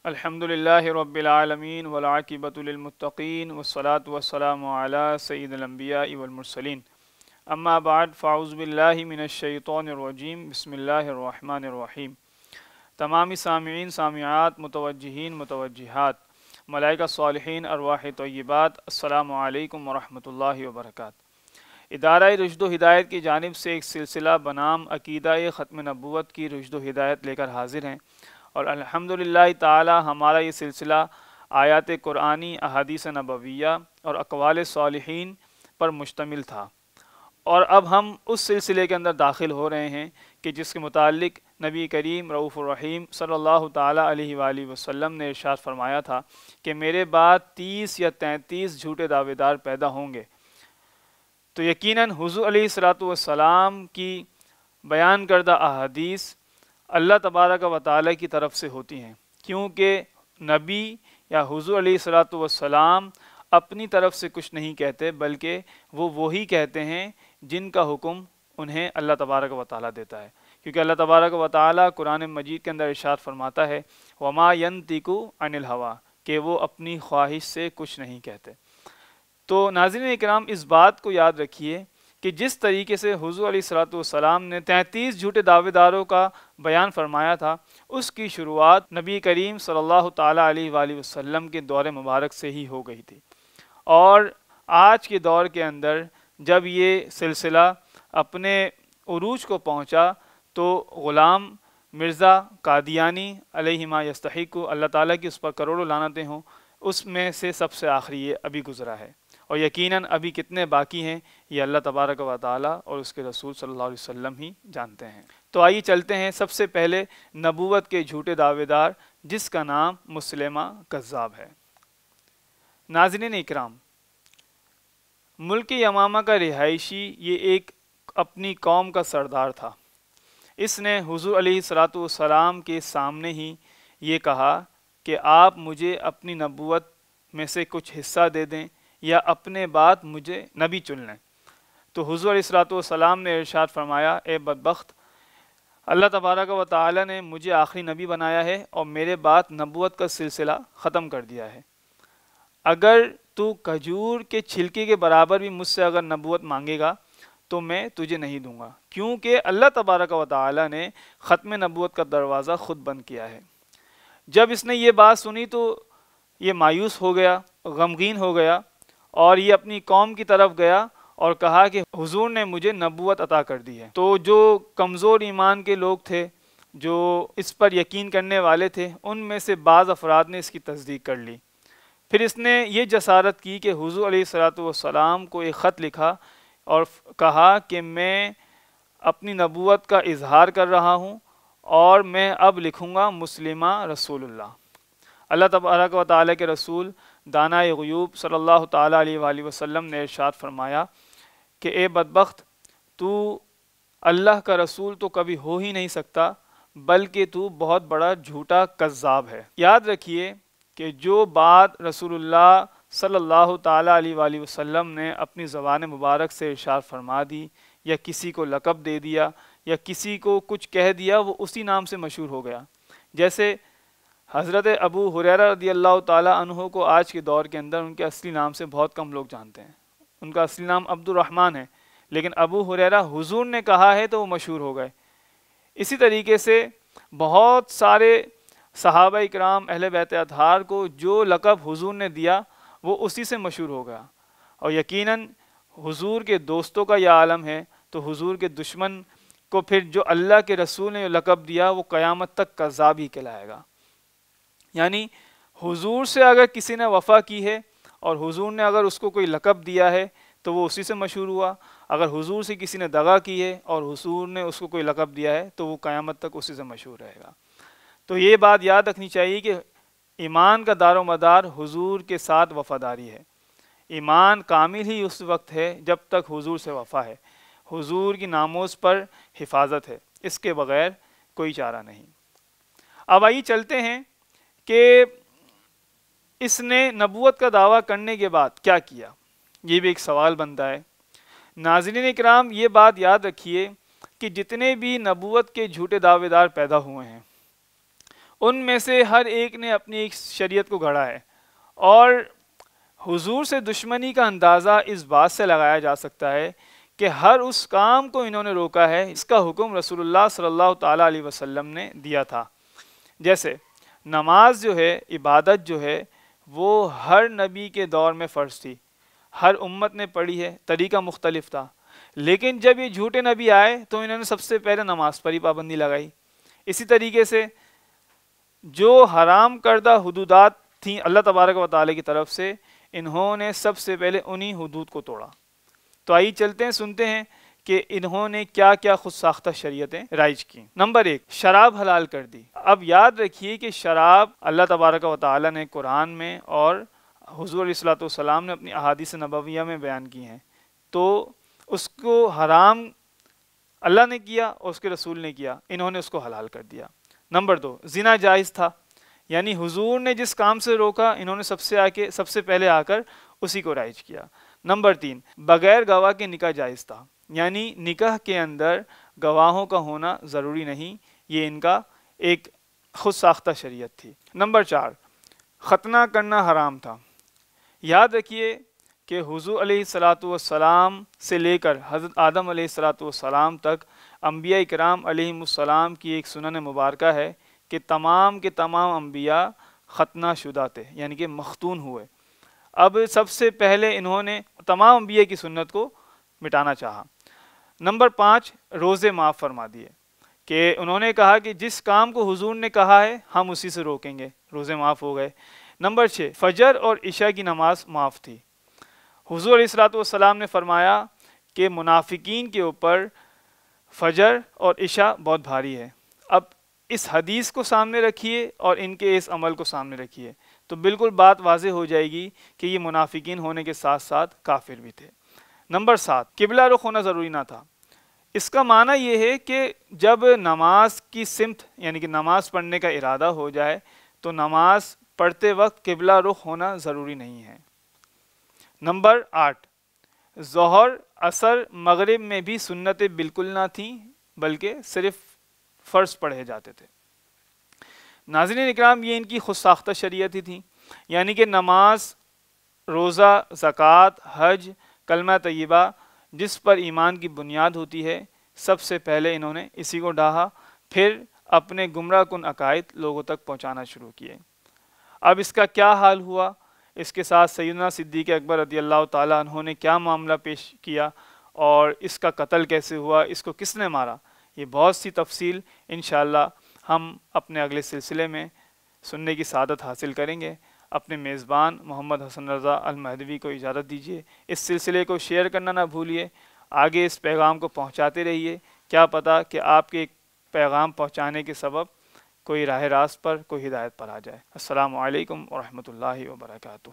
الحمدللہ رب العالمین والعاقبۃ للمتقین والصلاة والسلام علی سید الانبیاء والمرسلین اما بعد فاعوذ باللہ من الشیطان الرجیم بسم اللہ الرحمن الرحیم۔ تمامی سامعین سامعات متوجہین متوجہات ملائکہ صالحین ارواح طیبات السلام علیکم ورحمۃ اللہ وبرکاتہ۔ ادارہ رشد و ہدایت کی جانب سے ایک سلسلہ بنام عقیدہ ختم نبوت کی رشد و ہدایت لے کر حاضر ہیں، اور الحمدللہ تعالی ہمارا یہ سلسلہ آیات قرآنی، احادیث نبویہ اور اقوال صالحین پر مشتمل تھا، اور اب ہم اس سلسلے کے اندر داخل ہو رہے ہیں کہ جس کے متعلق نبی کریم رؤوف الرحیم صلی اللہ تعالی علیہ وآلہ وسلم نے ارشاد فرمایا تھا کہ میرے بعد 30 یا 33 جھوٹے دعوے دار پیدا ہوں گے۔ تو یقیناً حضور علیہ الصلوۃ والسلام کی بیان کردہ احادیث اللہ تبارک و تعالی کی طرف سے ہوتی ہیں، کیونکہ نبی یا حضور علیہ الصلوۃ والسلام اپنی طرف سے کچھ نہیں کہتے، بلکہ وہ وہی کہتے ہیں جن کا حکم انہیں اللہ تبارک و تعالی دیتا ہے، کیونکہ اللہ تبارک و تعالی قرآن مجید کے اندر ارشاد فرماتا ہے وما ینطق عن الہویٰ، کہ وہ اپنی خواہش سے کچھ نہیں کہتے۔ تو ناظرین اکرام، اس بات کو یاد رکھیے کہ جس طریقے سے حضور علیہ الصلوۃ والسلام نے 33 جھوٹے دعوے داروں کا بیان فرمایا تھا، اس کی شروعات نبی کریم صلی اللہ تعالی علیہ وآلہ وسلم کے دور مبارک سے ہی ہو گئی تھی، اور آج کے دور کے اندر جب یہ سلسلہ اپنے عروج کو پہنچا تو غلام مرزا قادیانی علیہ ما یستحق، اللہ تعالیٰ کی اس پر کروڑوں لعنتیں ہوں، اس میں سے سب سے آخری یہ ابھی گزرا ہے، اور یقیناً ابھی کتنے باقی ہیں یہ اللہ تبارک و تعالیٰ اور اس کے رسول صلی اللہ علیہ وسلم ہی جانتے ہیں۔ تو آئیے چلتے ہیں سب سے پہلے نبوت کے جھوٹے دعوے دار، جس کا نام مسلمہ کذاب ہے۔ ناظرین اکرام، ملک یمامہ کا رہائشی یہ ایک اپنی قوم کا سردار تھا۔ اس نے حضور علیہ الصلوۃ والسلام کے سامنے ہی یہ کہا کہ آپ مجھے اپنی نبوت میں سے کچھ حصہ دے دیں یا اپنے بعد مجھے نبی چن لیں۔ تو حضور علیہ الصلوۃ والسلام نے ارشاد فرمایا، اے بدبخت، اللہ تبارک و تعالی نے مجھے آخری نبی بنایا ہے اور میرے بعد نبوت کا سلسلہ ختم کر دیا ہے۔ اگر تو کھجور کے چھلکے کے برابر بھی مجھ سے اگر نبوت مانگے گا تو میں تجھے نہیں دوں گا، کیونکہ اللہ تبارک و تعالی نے ختم نبوت کا دروازہ خود بند کیا ہے۔ جب اس نے یہ بات سنی تو یہ مایوس ہو گیا، غمگین ہو گیا، اور یہ اپنی قوم کی طرف گیا اور کہا کہ حضور نے مجھے نبوت عطا کر دی ہے۔ تو جو کمزور ایمان کے لوگ تھے، جو اس پر یقین کرنے والے تھے، ان میں سے بعض افراد نے اس کی تصدیق کر لی۔ پھر اس نے یہ جسارت کی کہ حضور علیہ الصلوۃ والسلام کو ایک خط لکھا اور کہا کہ میں اپنی نبوت کا اظہار کر رہا ہوں، اور میں اب لکھوں گا مسلمہ رسول اللہ۔ اللہ تبارک و تعالیٰ کے رسول دانائے غیوب صلی اللہ تعالیٰ علیہ وآلہ وسلم نے ارشاد فرمایا کہ اے بدبخت، تو اللہ کا رسول تو کبھی ہو ہی نہیں سکتا، بلکہ تو بہت بڑا جھوٹا کذاب ہے۔ یاد رکھیے کہ جو بات رسول اللہ صلی اللہ تعالیٰ علیہ وآلہ وسلم نے اپنی زبان مبارک سے ارشاد فرما دی، یا کسی کو لقب دے دیا، یا کسی کو کچھ کہہ دیا، وہ اسی نام سے مشہور ہو گیا۔ جیسے حضرت ابو ہریرہ رضی اللہ تعالیٰ عنہ کو آج کے دور کے اندر ان کے اصلی نام سے بہت کم لوگ جانتے ہیں۔ ان کا اصلی نام عبد الرحمن ہے، لیکن ابو ہریرہ حضور نے کہا ہے تو وہ مشہور ہو گئے۔ اسی طریقے سے بہت سارے صحابہ اکرام اہل بیت اطہار کو جو لقب حضور نے دیا وہ اسی سے مشہور ہو گیا، اور یقیناً حضور کے دوستوں کا یہ عالم ہے تو حضور کے دشمن کو پھر جو اللہ کے رسول نے لقب دیا وہ قیامت تک کذاب ہی کہلائے گا۔ یعنی حضور سے اگر کسی نے وفا کی ہے اور حضور نے اگر اس کو کوئی لقب دیا ہے تو وہ اسی سے مشہور ہوا، اگر حضور سے کسی نے دغا کی ہے اور حضور نے اس کو کوئی لقب دیا ہے تو وہ قیامت تک اسی سے مشہور رہے گا۔ تو یہ بات یاد رکھنی چاہیے کہ ایمان کا دار و مدار حضور کے ساتھ وفاداری ہے۔ ایمان کامل ہی اس وقت ہے جب تک حضور سے وفا ہے، حضور کی ناموس پر حفاظت ہے، اس کے بغیر کوئی چارہ نہیں۔ اب آئیے چلتے ہیں کہ اس نے نبوت کا دعویٰ کرنے کے بعد کیا کیا، یہ بھی ایک سوال بنتا ہے۔ ناظرین اکرام، یہ بات یاد رکھیے کہ جتنے بھی نبوت کے جھوٹے دعوے دار پیدا ہوئے ہیں ان میں سے ہر ایک نے اپنی ایک شریعت کو گھڑا ہے، اور حضور سے دشمنی کا اندازہ اس بات سے لگایا جا سکتا ہے کہ ہر اس کام کو انہوں نے روکا ہے اس کا حکم رسول اللہ صلی اللہ تعالیٰ علیہ وسلم نے دیا تھا۔ جیسے نماز جو ہے، عبادت جو ہے، وہ ہر نبی کے دور میں فرض تھی، ہر امت نے پڑھی ہے، طریقہ مختلف تھا، لیکن جب یہ جھوٹے نبی آئے تو انہوں نے سب سے پہلے نماز پر ہی پابندی لگائی۔ اسی طریقے سے جو حرام کردہ حدودات تھیں اللہ تبارک و تعالی کی طرف سے، انہوں نے سب سے پہلے انہی حدود کو توڑا۔ تو آئیے چلتے ہیں، سنتے ہیں کہ انہوں نے کیا کیا خود ساختہ شریعتیں رائج کی۔ نمبر 1، شراب حلال کر دی۔ اب یاد رکھیے کہ شراب اللہ تبارک و تعالی نے قرآن میں اور حضور علیہ الصلوۃ والسلام نے اپنی احادیث نبویہ میں بیان کی ہیں، تو اس کو حرام اللہ نے کیا اور اس کے رسول نے کیا، انہوں نے اس کو حلال کر دیا۔ نمبر 2، زنا جائز تھا، یعنی حضور نے جس کام سے روکا انہوں نے سب سے پہلے آ کر اسی کو رائج کیا۔ نمبر 3، بغیر گواہ کے نکاح جائز تھا، یعنی نکاح کے اندر گواہوں کا ہونا ضروری نہیں، یہ ان کا ایک خود ساختہ شریعت تھی۔ نمبر 4، ختنہ کرنا حرام تھا۔ یاد رکھیے کہ حضور علیہ الصلاۃ والسلام سے لے کر حضرت آدم علیہ الصلاۃ والسلام تک انبیاء کرام علیہم السلام کی ایک سنن مبارکہ ہے کہ تمام کے تمام انبیاء ختنہ شدہ تھے، یعنی کہ مختون ہوئے۔ اب سب سے پہلے انہوں نے تمام انبیاء کی سنت کو مٹانا چاہا۔ نمبر 5، روزے معاف فرما دیے، کہ انہوں نے کہا کہ جس کام کو حضور نے کہا ہے ہم اسی سے روکیں گے، روزے معاف ہو گئے۔ نمبر 6، فجر اور عشاء کی نماز معاف تھی۔ حضور علیہ الصلوۃ والسلام نے فرمایا کہ منافقین کے اوپر فجر اور عشاء بہت بھاری ہے۔ اب اس حدیث کو سامنے رکھیے اور ان کے اس عمل کو سامنے رکھیے تو بالکل بات واضح ہو جائے گی کہ یہ منافقین ہونے کے ساتھ ساتھ کافر بھی تھے۔ نمبر 7، قبلہ رخ ہونا ضروری نہ تھا۔ اس کا معنی یہ ہے کہ جب نماز کی سمت یعنی کہ نماز پڑھنے کا ارادہ ہو جائے تو نماز پڑھتے وقت قبلہ رخ ہونا ضروری نہیں ہے۔ نمبر 8، ظہر، عصر، مغرب میں بھی سنتیں بالکل نہ تھیں بلکہ صرف فرض پڑھے جاتے تھے۔ ناظرین اکرام، یہ ان کی خود ساختہ شریعتیں تھیں، یعنی کہ نماز، روزہ، زکوٰۃ، حج، کلمہ طیبہ جس پر ایمان کی بنیاد ہوتی ہے، سب سے پہلے انہوں نے اسی کو ڈھاہا، پھر اپنے گمراہ کن عقائد لوگوں تک پہنچانا شروع کیے۔ اب اس کا کیا حال ہوا، اس کے ساتھ سیدنا صدیق اکبر رضی اللہ تعالیٰ عنہ نے کیا معاملہ پیش کیا اور اس کا قتل کیسے ہوا، اس کو کس نے مارا، یہ بہت سی تفصیل انشاءاللہ ہم اپنے اگلے سلسلے میں سننے کی سعادت حاصل کریں گے۔ اپنے میزبان محمد حسن رضا المہدوی کو اجازت دیجیے، اس سلسلے کو شیئر کرنا نہ بھولیے، آگے اس پیغام کو پہنچاتے رہیے، کیا پتہ کہ آپ کے پیغام پہنچانے کے سبب کوئی راہ راست پر، کوئی ہدایت پر آ جائے۔ السلام علیکم ورحمۃ اللہ وبرکاتہ۔